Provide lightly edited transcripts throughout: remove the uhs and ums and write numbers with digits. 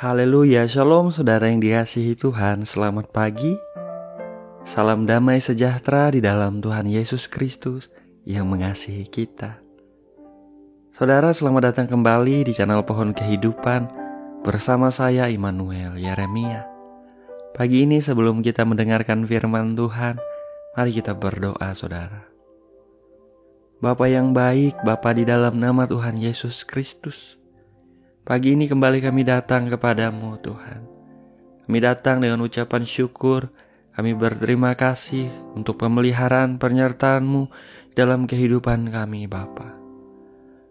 Haleluya, shalom saudara yang dikasihi Tuhan, selamat pagi. Salam damai sejahtera di dalam Tuhan Yesus Kristus yang mengasihi kita. Saudara, selamat datang kembali di channel Pohon Kehidupan bersama saya Immanuel Yeremia. Pagi ini sebelum kita mendengarkan firman Tuhan, mari kita berdoa saudara. Bapa yang baik, Bapa di dalam nama Tuhan Yesus Kristus, pagi ini kembali kami datang kepadamu Tuhan. Kami datang dengan ucapan syukur. Kami berterima kasih untuk pemeliharaan penyertaan-Mu dalam kehidupan kami Bapa.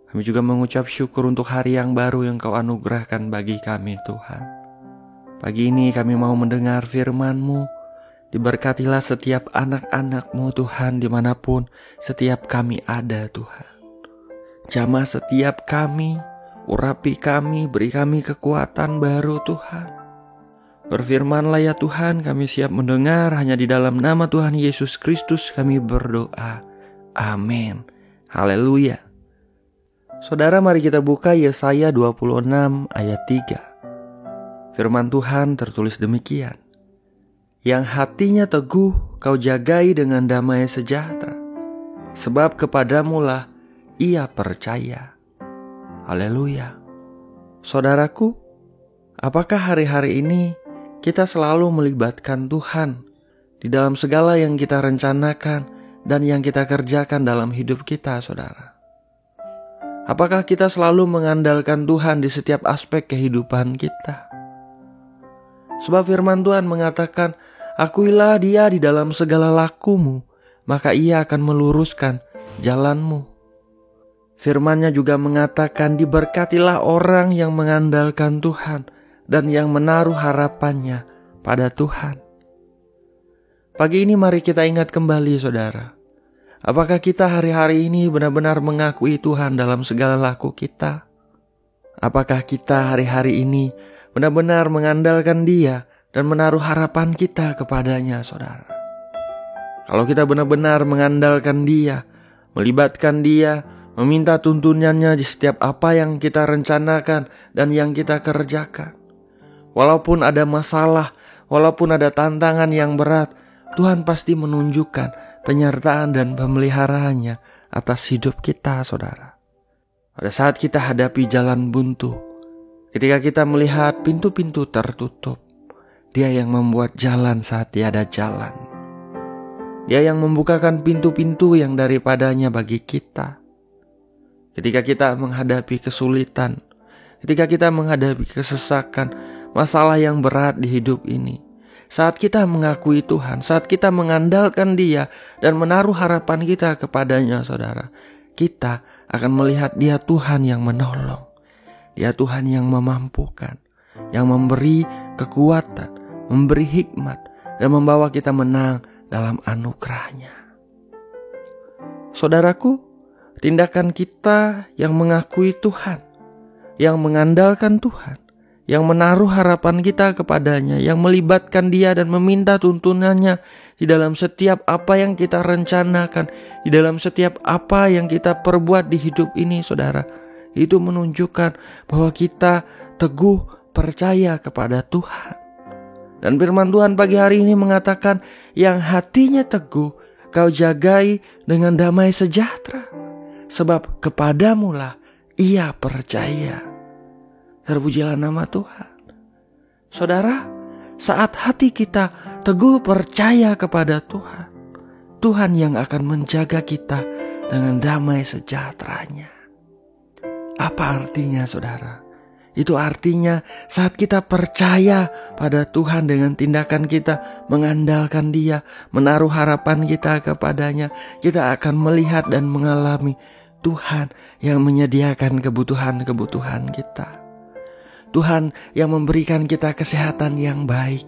Kami juga mengucap syukur untuk hari yang baru yang Kau anugerahkan bagi kami Tuhan. Pagi ini kami mau mendengar firman-Mu. Diberkatilah setiap anak-anak-Mu Tuhan dimanapun setiap kami ada Tuhan. Jamah setiap kami, urapi kami, beri kami kekuatan baru Tuhan. Berfirmanlah ya Tuhan, kami siap mendengar, hanya di dalam nama Tuhan Yesus Kristus kami berdoa. Amin. Haleluya. Saudara, mari kita buka Yesaya 26 ayat 3. Firman Tuhan tertulis demikian. Yang hatinya teguh kau jagai dengan damai sejahtera, sebab kepadamulah ia percaya. Haleluya. Saudaraku, apakah hari-hari ini kita selalu melibatkan Tuhan di dalam segala yang kita rencanakan dan yang kita kerjakan dalam hidup kita, saudara? Apakah kita selalu mengandalkan Tuhan di setiap aspek kehidupan kita? Sebab firman Tuhan mengatakan, akuilah dia di dalam segala lakumu, maka ia akan meluruskan jalanmu. Firman-Nya juga mengatakan, diberkatilah orang yang mengandalkan Tuhan dan yang menaruh harapannya pada Tuhan. Pagi ini mari kita ingat kembali saudara. Apakah kita hari-hari ini benar-benar mengakui Tuhan dalam segala laku kita? Apakah kita hari-hari ini benar-benar mengandalkan Dia dan menaruh harapan kita kepadanya saudara? Kalau kita benar-benar mengandalkan Dia, melibatkan Dia, meminta tuntunannya di setiap apa yang kita rencanakan dan yang kita kerjakan. Walaupun ada masalah, walaupun ada tantangan yang berat, Tuhan pasti menunjukkan penyertaan dan pemeliharaannya atas hidup kita saudara. Pada saat kita hadapi jalan buntu, ketika kita melihat pintu-pintu tertutup, Dia yang membuat jalan saat tiada jalan. Dia yang membukakan pintu-pintu yang daripadanya bagi kita. Ketika kita menghadapi kesulitan, ketika kita menghadapi kesesakan, masalah yang berat di hidup ini, saat kita mengakui Tuhan, saat kita mengandalkan Dia dan menaruh harapan kita kepadanya saudara, kita akan melihat Dia Tuhan yang menolong. Dia Tuhan yang memampukan, yang memberi kekuatan, memberi hikmat, dan membawa kita menang dalam anugerah-Nya. Saudaraku, tindakan kita yang mengakui Tuhan, yang mengandalkan Tuhan, yang menaruh harapan kita kepadanya, yang melibatkan Dia dan meminta tuntunannya di dalam setiap apa yang kita rencanakan, di dalam setiap apa yang kita perbuat di hidup ini saudara, itu menunjukkan bahwa kita teguh percaya kepada Tuhan. Dan firman Tuhan pagi hari ini mengatakan, yang hatinya teguh kau jagai dengan damai sejahtera, sebab kepadamulah ia percaya. Terpujilah nama Tuhan. Saudara, saat hati kita teguh percaya kepada Tuhan, Tuhan yang akan menjaga kita dengan damai sejahteranya. Apa artinya saudara? Itu artinya saat kita percaya pada Tuhan dengan tindakan kita, mengandalkan Dia, menaruh harapan kita kepadanya, kita akan melihat dan mengalami Tuhan yang menyediakan kebutuhan-kebutuhan kita. Tuhan yang memberikan kita kesehatan yang baik.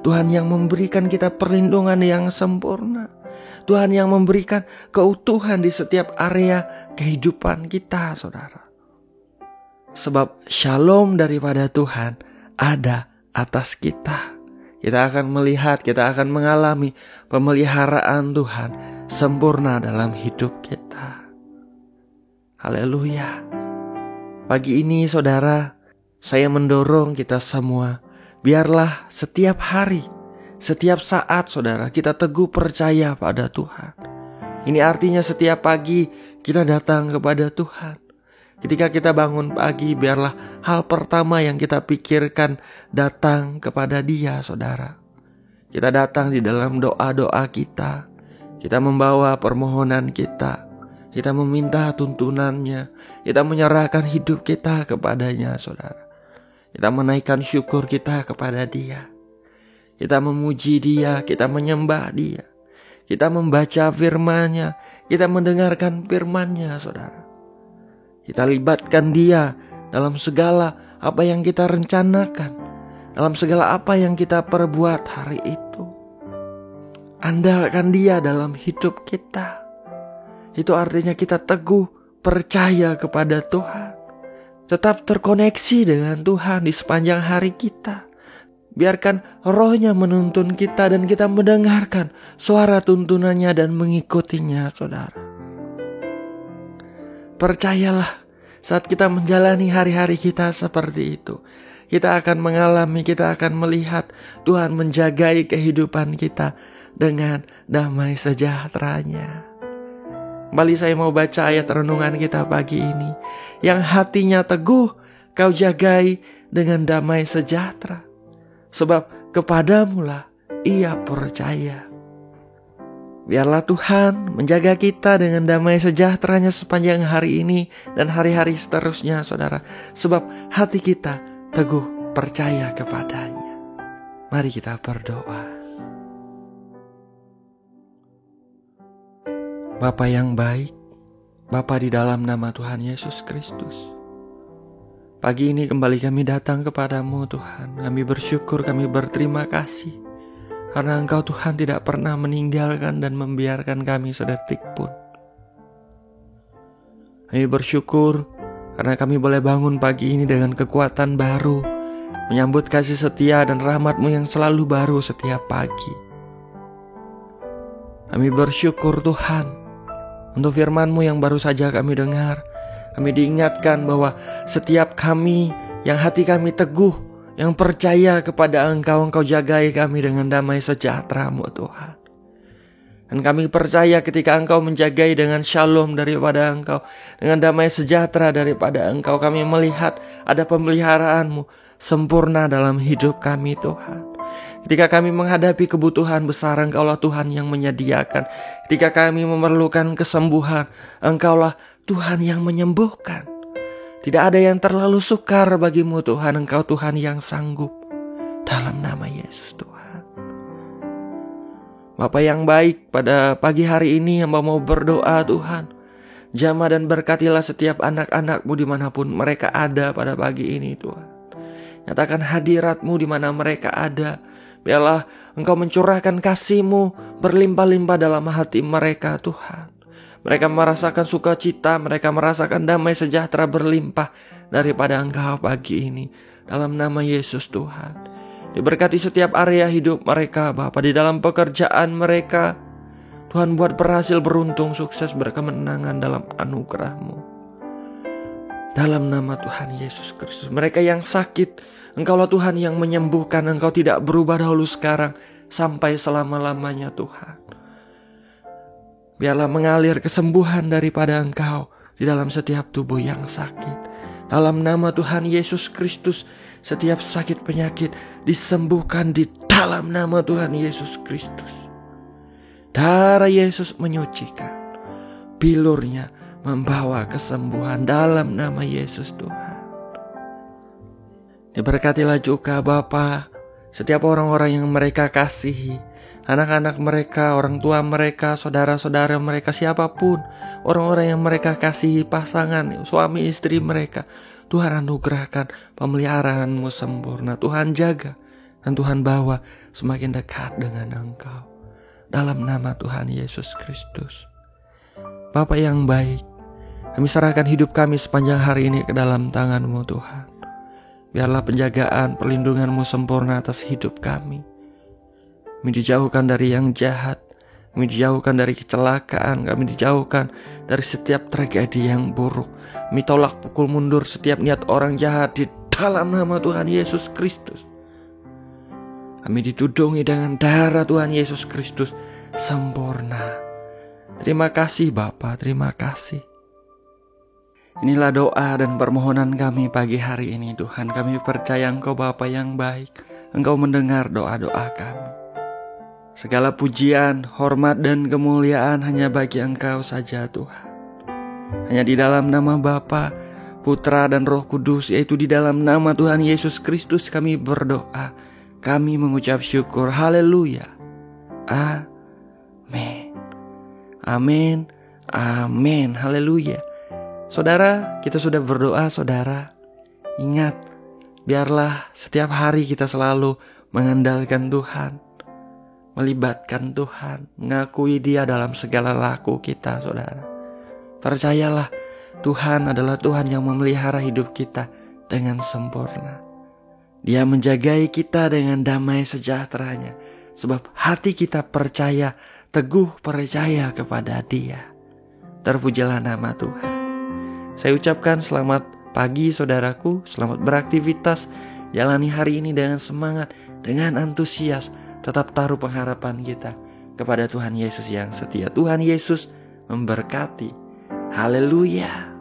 Tuhan yang memberikan kita perlindungan yang sempurna. Tuhan yang memberikan keutuhan di setiap area kehidupan kita saudara. Sebab shalom daripada Tuhan ada atas kita. Kita akan melihat, kita akan mengalami pemeliharaan Tuhan sempurna dalam hidup kita. Haleluya. Pagi ini saudara, saya mendorong kita semua, biarlah setiap hari, setiap saat saudara, kita teguh percaya pada Tuhan. Ini artinya setiap pagi kita datang kepada Tuhan. Ketika kita bangun pagi, biarlah hal pertama yang kita pikirkan datang kepada Dia, saudara. Kita datang di dalam doa-doa kita. Kita membawa permohonan kita. Kita meminta tuntunannya. Kita menyerahkan hidup kita kepadanya, saudara. Kita menaikkan syukur kita kepada Dia. Kita memuji Dia, kita menyembah Dia. Kita membaca firman-Nya, kita mendengarkan firman-Nya, saudara. Kita libatkan Dia dalam segala apa yang kita rencanakan, dalam segala apa yang kita perbuat hari itu. Andalkan Dia dalam hidup kita. Itu artinya kita teguh percaya kepada Tuhan. Tetap terkoneksi dengan Tuhan di sepanjang hari kita. Biarkan Roh-Nya menuntun kita dan kita mendengarkan suara tuntunannya dan mengikutinya, saudara. Percayalah, saat kita menjalani hari-hari kita seperti itu, kita akan mengalami, kita akan melihat Tuhan menjagai kehidupan kita dengan damai sejahtera-Nya. Kembali saya mau baca ayat renungan kita pagi ini. Yang hatinya teguh, kau jagai dengan damai sejahtera. Sebab kepadamulah ia percaya. Biarlah Tuhan menjaga kita dengan damai sejahtera-Nya sepanjang hari ini dan hari-hari seterusnya, saudara. Sebab hati kita teguh percaya kepadanya. Mari kita berdoa. Bapa yang baik, Bapa di dalam nama Tuhan Yesus Kristus. Pagi ini kembali kami datang kepadamu Tuhan. Kami bersyukur, kami berterima kasih. Karena Engkau Tuhan tidak pernah meninggalkan dan membiarkan kami sedetik pun. Kami bersyukur karena kami boleh bangun pagi ini dengan kekuatan baru, menyambut kasih setia dan rahmat-Mu yang selalu baru setiap pagi. Kami bersyukur Tuhan untuk firman-Mu yang baru saja kami dengar. Kami diingatkan bahwa setiap kami yang hati kami teguh, yang percaya kepada Engkau jagai kami dengan damai sejahtera-Mu Tuhan. Dan kami percaya ketika Engkau menjagai dengan shalom daripada Engkau, dengan damai sejahtera daripada Engkau, kami melihat ada pemeliharaan-Mu sempurna dalam hidup kami Tuhan. Ketika kami menghadapi kebutuhan besar, Engkaulah Tuhan yang menyediakan. Ketika kami memerlukan kesembuhan, Engkaulah Tuhan yang menyembuhkan. Tidak ada yang terlalu sukar bagimu Tuhan. Engkau Tuhan yang sanggup. Dalam nama Yesus Tuhan. Bapa yang baik, pada pagi hari ini hamba mau berdoa Tuhan. Jamah dan berkatilah setiap anak-anak-Mu dimanapun mereka ada pada pagi ini Tuhan. Nyatakan hadirat-Mu di mana mereka ada. Biarlah Engkau mencurahkan kasih-Mu berlimpah-limpah dalam hati mereka Tuhan. Mereka merasakan sukacita, mereka merasakan damai sejahtera berlimpah daripada Engkau pagi ini. Dalam nama Yesus Tuhan. Diberkati setiap area hidup mereka, Bapa, di dalam pekerjaan mereka. Tuhan buat berhasil, beruntung, sukses, berkemenangan dalam anugerah-Mu. Dalam nama Tuhan Yesus Kristus. Mereka yang sakit, Engkaulah Tuhan yang menyembuhkan. Engkau tidak berubah dahulu sekarang sampai selama-lamanya Tuhan. Biarlah mengalir kesembuhan daripada Engkau di dalam setiap tubuh yang sakit. Dalam nama Tuhan Yesus Kristus, setiap sakit penyakit disembuhkan di dalam nama Tuhan Yesus Kristus. Darah Yesus menyucikan, bilurnya membawa kesembuhan dalam nama Yesus Tuhan. Diberkatilah juga Bapa setiap orang-orang yang mereka kasihi, anak-anak mereka, orang tua mereka, saudara-saudara mereka, siapapun, orang-orang yang mereka kasihi, pasangan, suami istri mereka. Tuhan anugerahkan pemeliharaan-Mu sempurna. Tuhan jaga dan Tuhan bawa semakin dekat dengan Engkau. Dalam nama Tuhan Yesus Kristus. Bapa yang baik, kami serahkan hidup kami sepanjang hari ini ke dalam tangan-Mu Tuhan. Biarlah penjagaan, perlindungan-Mu sempurna atas hidup kami. Kami dijauhkan dari yang jahat, kami dijauhkan dari kecelakaan, kami dijauhkan dari setiap tragedi yang buruk. Kami tolak pukul mundur setiap niat orang jahat di dalam nama Tuhan Yesus Kristus. Kami ditudungi dengan darah Tuhan Yesus Kristus sempurna. Terima kasih Bapa, terima kasih. Inilah doa dan permohonan kami pagi hari ini Tuhan. Kami percaya Engkau Bapa yang baik. Engkau mendengar doa-doa kami. Segala pujian, hormat dan kemuliaan hanya bagi Engkau saja Tuhan. Hanya di dalam nama Bapa, Putra dan Roh Kudus, yaitu di dalam nama Tuhan Yesus Kristus kami berdoa. Kami mengucap syukur. Haleluya. Amin. Amin. Amin. Haleluya. Saudara, kita sudah berdoa saudara. Ingat, biarlah setiap hari kita selalu mengandalkan Tuhan, melibatkan Tuhan, mengakui Dia dalam segala laku kita saudara. Percayalah, Tuhan adalah Tuhan yang memelihara hidup kita dengan sempurna. Dia menjagai kita dengan damai sejahteranya, sebab hati kita percaya, teguh percaya kepada Dia. Terpujilah nama Tuhan. Saya ucapkan selamat pagi saudaraku, selamat beraktivitas, jalani hari ini dengan semangat, dengan antusias, tetap taruh pengharapan kita kepada Tuhan Yesus yang setia. Tuhan Yesus memberkati. Haleluya.